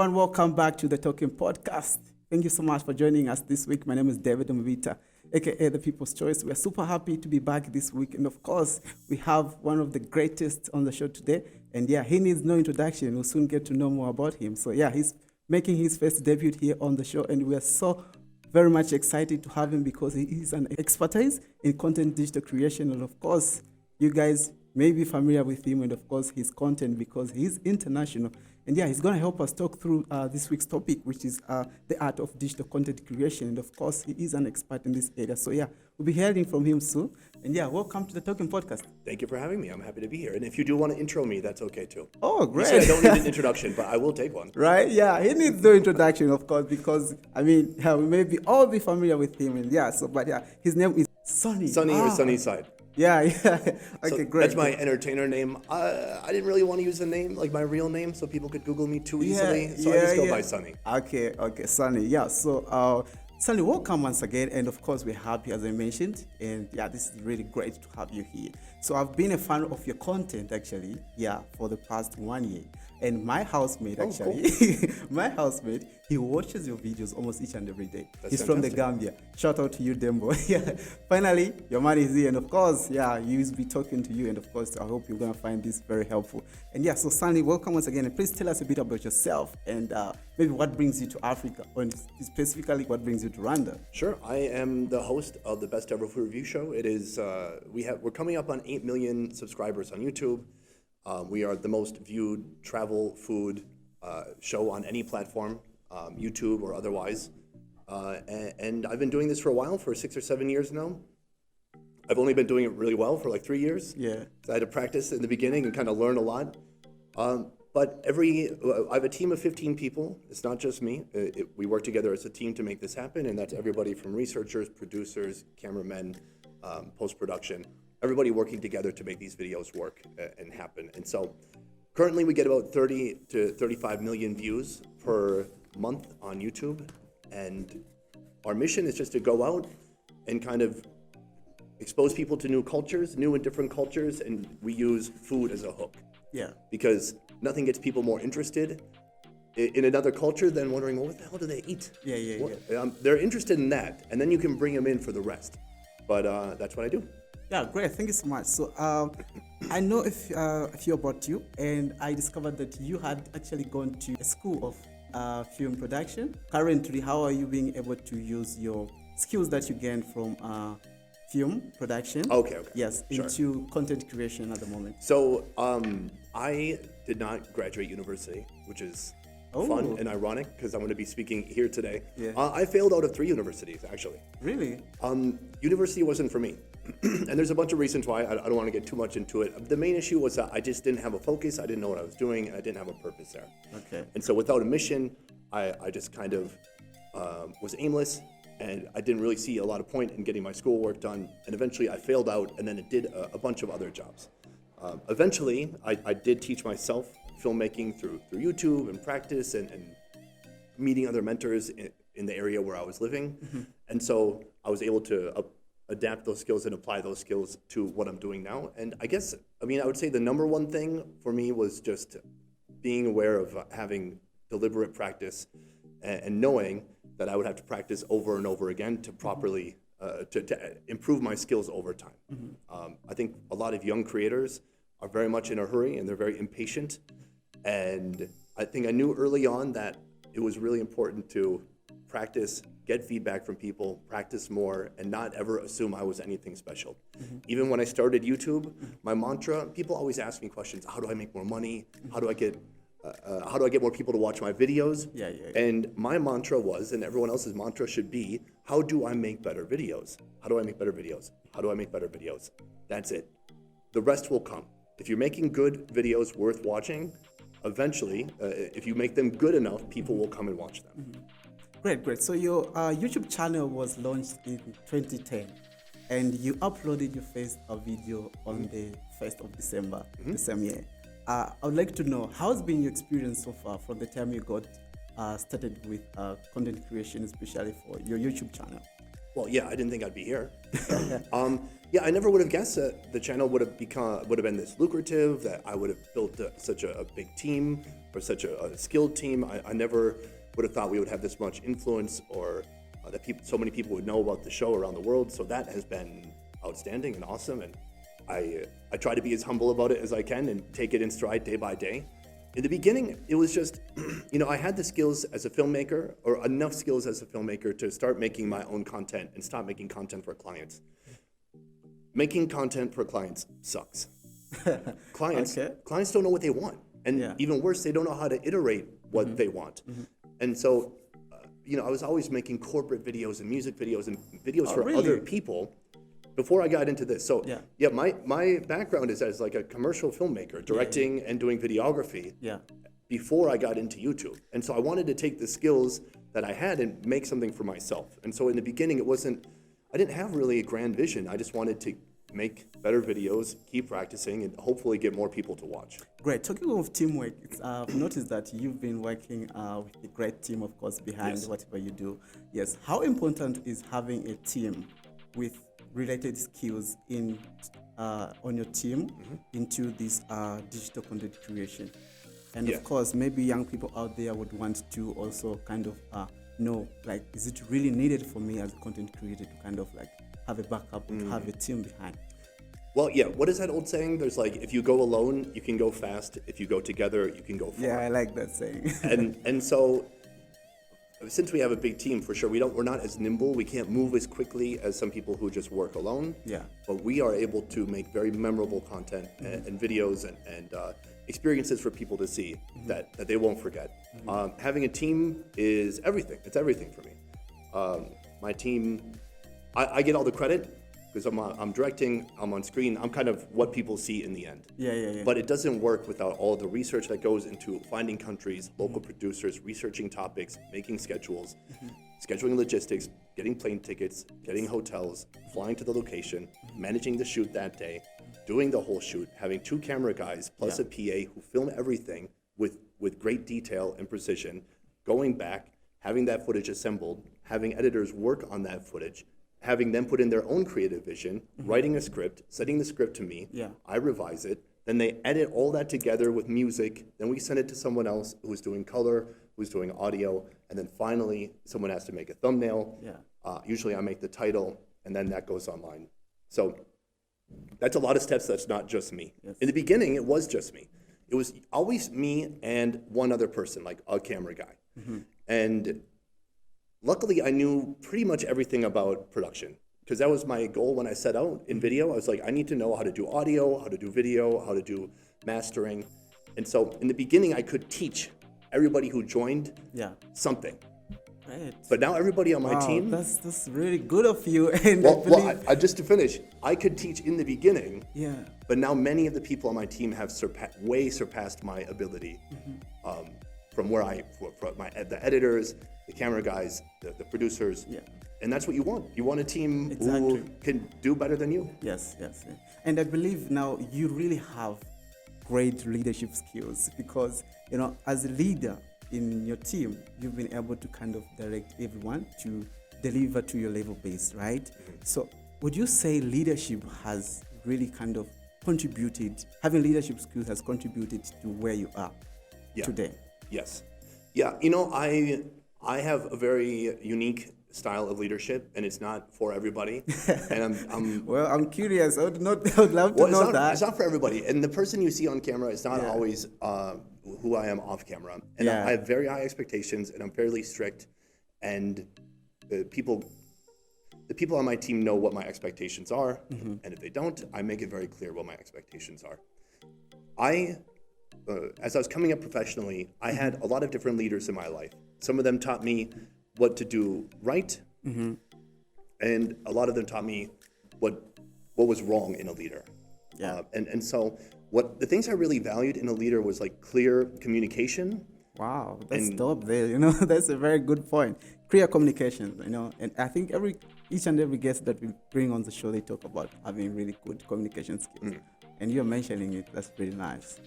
everyone, welcome back to the Talking Podcast. Thank you so much for joining us this week. My name is David Mubita, aka the People's Choice. We are super happy to be back this week, and of course, we have one of the greatest on the show today. And yeah, he needs no introduction. We'll soon get to know more about him. So yeah, he's making his first debut here on the show, and we are so very much excited to have him because he is an expertise in content digital creation, and of course, you guys may be familiar with him and of course his content because he's international. And yeah, he's going to help us talk through this week's topic, which is the art of digital content creation. And of course, he is an expert in this area. So yeah, we'll be hearing from him soon. And yeah, welcome to the Talking Podcast. Thank you for having me. I'm happy to be here. And if you do want to intro me, that's okay too. Oh, great. You said I don't need an introduction, but I will take one. Right? Yeah, he needs no introduction, of course, because I mean, yeah, we may be all be familiar with him. And yeah, so but yeah, his name is Sonny. Sonny or Sunnyside. Yeah. Okay, So great. That's my entertainer name. I didn't really want to use a name, like my real name, so people could Google me too easily. So I just go by Sonny. Okay, Sonny. Yeah, so Sonny, welcome once again. And of course, we're happy, as I mentioned. And yeah, this is really great to have you here. So I've been a fan of your content, actually, for the past 1 year. And my housemate, my housemate, he watches your videos almost each and every day. He's from the Gambia. Shout out to you, Dembo. Yeah, finally, your man is here. And of course, yeah, he will be talking to you. And of course, I hope you're going to find this very helpful. And yeah, so Sonny, welcome once again. And please tell us a bit about yourself and maybe what brings you to Africa, or specifically what brings you to Rwanda. Sure. I am the host of the Best Ever Food Review Show. It is, we're coming up on 8 million subscribers on YouTube. We are the most viewed travel food show on any platform, YouTube or otherwise. And I've been doing this for a while, for 6 or 7 years now. I've only been doing it really well for like 3 years. Yeah. So I had to practice in the beginning and kind of learn a lot. But I have a team of 15 people. It's not just me. We work together as a team to make this happen, and that's everybody from researchers, producers, cameramen, post-production. Everybody working together to make these videos work and happen. And so currently we get about 30 to 35 million views per month on YouTube. And our mission is just to go out and kind of expose people to new cultures, new and different cultures, and we use food as a hook. Yeah. Because nothing gets people more interested in another culture than wondering, well, what the hell do they eat? Yeah. They're interested in that, and then you can bring them in for the rest. But that's what I do. Yeah, great. Thank you so much. So I know a few about you, and I discovered that you had actually gone to a school of film production. Currently, how are you being able to use your skills that you gained from film production? Okay. Yes, Sure. into content creation at the moment. So I did not graduate university, which is fun and ironic because I'm going to be speaking here today. Yeah. I failed out of 3 universities, actually. Really? University wasn't for me. And there's a bunch of reasons why. I don't want to get too much into it. The main issue was that I just didn't have a focus. I didn't know what I was doing. And I didn't have a purpose there. Okay. And so without a mission, I just kind of was aimless. And I didn't really see a lot of point in getting my schoolwork done. And eventually I failed out, and then it did a bunch of other jobs. Eventually, I did teach myself filmmaking through YouTube and practice and meeting other mentors in the area where I was living. Mm-hmm. And so I was able to adapt those skills and apply those skills to what I'm doing now. And I would say the number one thing for me was just being aware of having deliberate practice and knowing that I would have to practice over and over again to properly to improve my skills over time. Mm-hmm. I think a lot of young creators are very much in a hurry and they're very impatient. And I think I knew early on that it was really important to practice, get feedback from people, practice more, and not ever assume I was anything special. Mm-hmm. Even when I started YouTube, my mantra, people always ask me questions, how do I make more money? How do I get more people to watch my videos? Yeah. And my mantra was, and everyone else's mantra should be, how do I make better videos? How do I make better videos? How do I make better videos? That's it. The rest will come. If you're making good videos worth watching, eventually, if you make them good enough, people will come and watch them. Mm-hmm. Great. So your YouTube channel was launched in 2010, and you uploaded your first video on the 1st of December the same year. I would like to know, how's been your experience so far from the time you got started with content creation, especially for your YouTube channel? Well, yeah, I didn't think I'd be here. Yeah, I never would have guessed that the channel would have been this lucrative, that I would have built such a big team or such a skilled team. I never would have thought we would have this much influence, or that so many people would know about the show around the world. So that has been outstanding and awesome. And I try to be as humble about it as I can and take it in stride day by day. In the beginning, it was just, I had the skills as a filmmaker, or enough skills as a filmmaker, to start making my own content and stop making content for clients. Making content for clients sucks. Clients don't know what they want. And even worse, they don't know how to iterate what they want. And so, I was always making corporate videos and music videos and videos for other people before I got into this. So my background is as like a commercial filmmaker, directing and doing videography before I got into YouTube. And so I wanted to take the skills that I had and make something for myself. And so in the beginning, I didn't have really a grand vision. I just wanted to make better videos, keep practicing, and hopefully get more people to watch. Great. Talking of teamwork, I've noticed that you've been working with a great team, of course, behind whatever you do. Yes. How important is having a team with related skills on your team into this digital content creation? And of course, maybe young people out there would want to also kind of know, like, is it really needed for me as a content creator to kind of like have a backup, have a team behind? Well, yeah. What is that old saying? There's like, if you go alone, you can go fast. If you go together, you can go far. Yeah, I like that saying. and so, since we have a big team, for sure, we're not as nimble. We can't move as quickly as some people who just work alone. Yeah. But we are able to make very memorable content and videos and experiences for people to see that they won't forget. Having a team is everything. It's everything for me. My team, I get all the credit because I'm directing, I'm on screen, I'm kind of what people see in the end. Yeah. But it doesn't work without all the research that goes into finding countries, local producers, researching topics, making schedules, scheduling logistics, getting plane tickets, getting hotels, flying to the location, managing the shoot that day, doing the whole shoot, having 2 camera guys plus a PA who film everything with great detail and precision, going back, having that footage assembled, having editors work on that footage, having them put in their own creative vision, writing a script, sending the script to me, I revise it, then they edit all that together with music, then we send it to someone else who's doing color, who's doing audio, and then finally someone has to make a thumbnail. Usually I make the title, and then that goes online. So that's a lot of steps. That's not just me. In the beginning, it was just me. It was always me and one other person, like a camera guy. And luckily, I knew pretty much everything about production, because that was my goal when I set out in video. I was like, I need to know how to do audio, how to do video, how to do mastering. And so in the beginning, I could teach everybody who joined something. Right. But now everybody on my team... That's really good of you. And just to finish, I could teach in the beginning, but now many of the people on my team have way surpassed my ability from the editors, the camera guys, the producers. And that's what you want. You want a team who can do better than you. Yes. And I believe now you really have great leadership skills because, as a leader in your team, you've been able to kind of direct everyone to deliver to your level base, right? So would you say leadership has really kind of contributed, having leadership skills has contributed to where you are today? Yes. Yeah, I have a very unique style of leadership, and it's not for everybody. And I'm well, I'm curious. I would love to know that. It's not for everybody. And the person you see on camera is not always who I am off camera. And I have very high expectations, and I'm fairly strict. And the people on my team know what my expectations are. And if they don't, I make it very clear what my expectations are. As I was coming up professionally, I had a lot of different leaders in my life. Some of them taught me what to do right, and a lot of them taught me what was wrong in a leader. And so the things I really valued in a leader was like clear communication. Wow, that's dope there. That's a very good point. Clear communication, and I think each and every guest that we bring on the show, they talk about having really good communication skills. And you're mentioning it. That's pretty nice.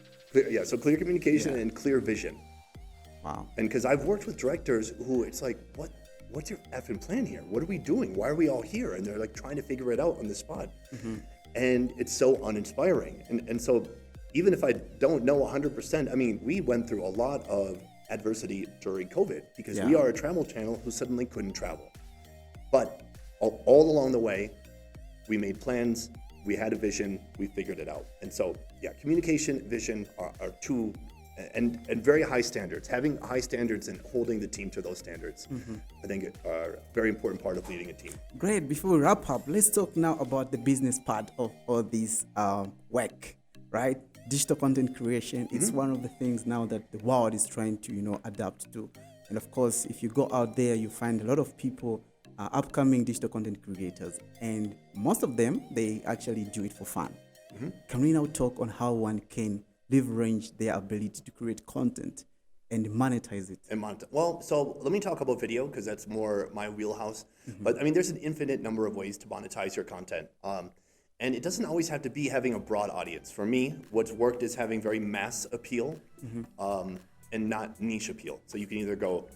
So clear communication and clear vision. Wow. And because I've worked with directors who it's like, what's your effing plan here? What are we doing? Why are we all here? And they're like trying to figure it out on the spot. And it's so uninspiring. And so even if I don't know 100%, I mean, we went through a lot of adversity during COVID because we are a travel channel who suddenly couldn't travel. But all along the way, we made plans, we had a vision, we figured it out. And so, yeah, communication, vision are two, and very high standards. Having high standards and holding the team to those standards, I think are a very important part of leading a team. Great. Before we wrap up, let's talk now about the business part of all this work, right? Digital content creation. It's one of the things now that the world is trying to, adapt to. And of course, if you go out there, you find a lot of people, upcoming digital content creators, and most of them, they actually do it for fun. Can we now talk on how one can leverage their ability to create content and monetize it? Well, so let me talk about video because that's more my wheelhouse. But I mean, there's an infinite number of ways to monetize your content. And it doesn't always have to be having a broad audience. For me, what's worked is having very mass appeal and not niche appeal. So you can either go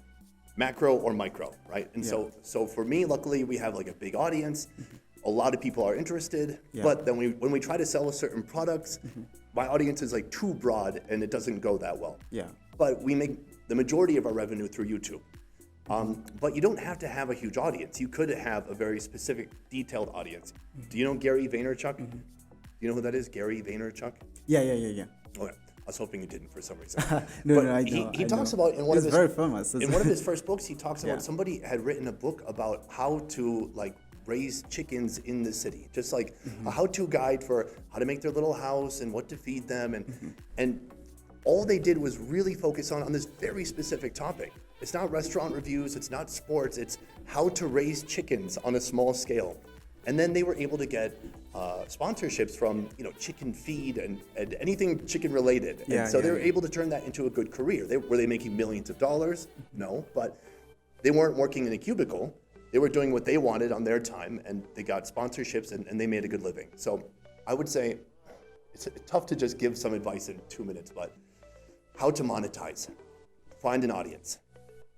macro or micro, right? And so for me, luckily, we have like a big audience. A lot of people are interested, but then when we try to sell a certain products, my audience is like too broad and it doesn't go that well. But we make the majority of our revenue through YouTube. But you don't have to have a huge audience. You could have a very specific, detailed audience. Do you know Gary Vaynerchuk? Do you know who that is, Gary Vaynerchuk? Yeah. Okay. I was hoping you didn't for some reason. No, I know. He talks about in one of his very famous. In one of his first books, he talks about somebody had written a book about how to like raise chickens in the city, just like a how-to guide for how to make their little house and what to feed them, and all they did was really focus on this very specific topic. It's not restaurant reviews, it's not sports, it's how to raise chickens on a small scale. And then they were able to get sponsorships from chicken feed and anything chicken related. And so they were able to turn that into a good career. Were they making millions of dollars? No, but they weren't working in a cubicle. They were doing what they wanted on their time, and they got sponsorships and they made a good living. So I would say it's tough to just give some advice in 2 minutes, but how to monetize. Find an audience.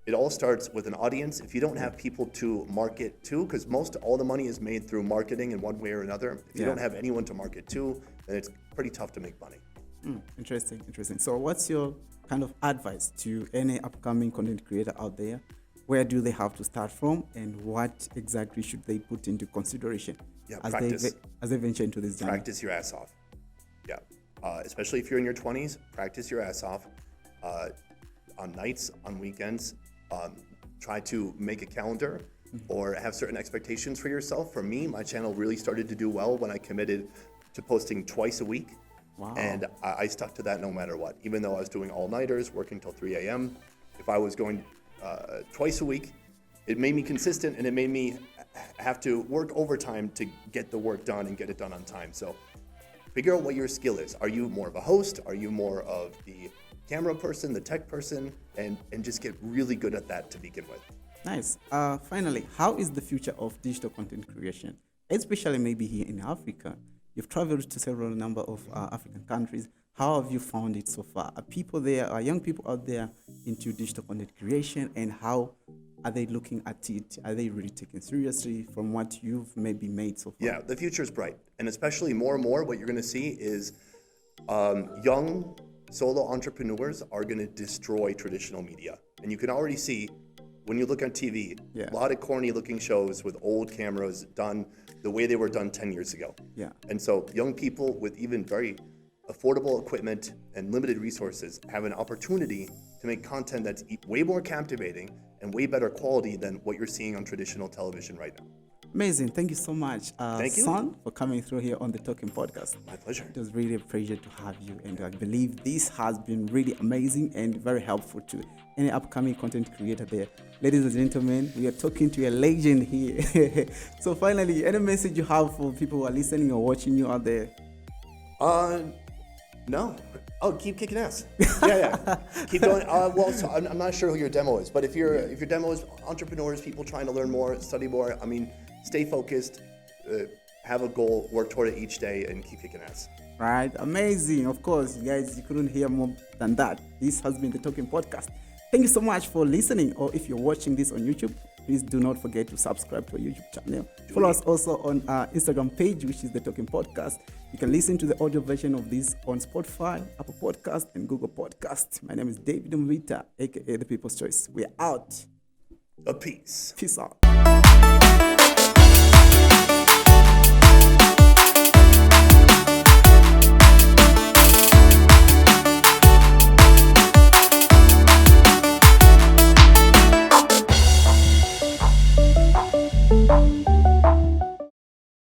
It all starts with an audience. If you don't have people to market to, because all the money is made through marketing in one way or another. If you don't have anyone to market to, then it's pretty tough to make money. Interesting. So what's your kind of advice to any upcoming content creator out there? Where do they have to start from, and what exactly should they put into consideration Practice. as they venture into this journey? Practice your ass off. Especially if you're in your 20s, practice your ass off on nights, on weekends. Try to make a calendar or have certain expectations for yourself. For me, my channel really started to do well when I committed to posting twice a week. Wow. And I stuck to that no matter what. Even though I was doing all-nighters, working till 3 a.m., if I was going twice a week, it made me consistent, and it made me have to work overtime to get the work done and get it done on time. So figure out what your skill is. Are you more of a host? Are you more of the camera person, the tech person? And just get really good at that to begin with. Nice. Finally, how is the future of digital content creation, especially maybe here in Africa? You've traveled to several number of African countries. How have you found it so far? Are young people out there into digital content creation, and how are they looking at it? Are they really taken seriously from what you've maybe made so far? Yeah, the future is bright. And especially more and more, what you're going to see is young solo entrepreneurs are going to destroy traditional media. And you can already see when you look on TV, a lot of corny looking shows with old cameras done the way they were done 10 years ago. And so young people with even very affordable equipment and limited resources have an opportunity to make content that's way more captivating and way better quality than what you're seeing on traditional television right now. Amazing. Thank you so much, Thank you. Son, for coming through here on the Talking Podcast. My pleasure. It was really a pleasure to have you, and I believe this has been really amazing and very helpful to any upcoming content creator there. Ladies and gentlemen, we are talking to a legend here. So finally, any message you have for people who are listening or watching you out there? No. Oh, keep kicking ass. Yeah. Keep going. So I'm not sure who your demo is, but if your demo is entrepreneurs, people trying to learn more, study more, I mean, stay focused, have a goal, work toward it each day, and keep kicking ass. Right. Amazing. Of course, you guys, you couldn't hear more than that. This has been the Talking Podcast. Thank you so much for listening. Or if you're watching this on YouTube, please do not forget to subscribe to our YouTube channel. Follow us also on our Instagram page, which is The Talking Podcast. You can listen to the audio version of this on Spotify, Apple Podcast, and Google Podcast. My name is David Mubita, aka The People's Choice. We're out. A peace. Peace out.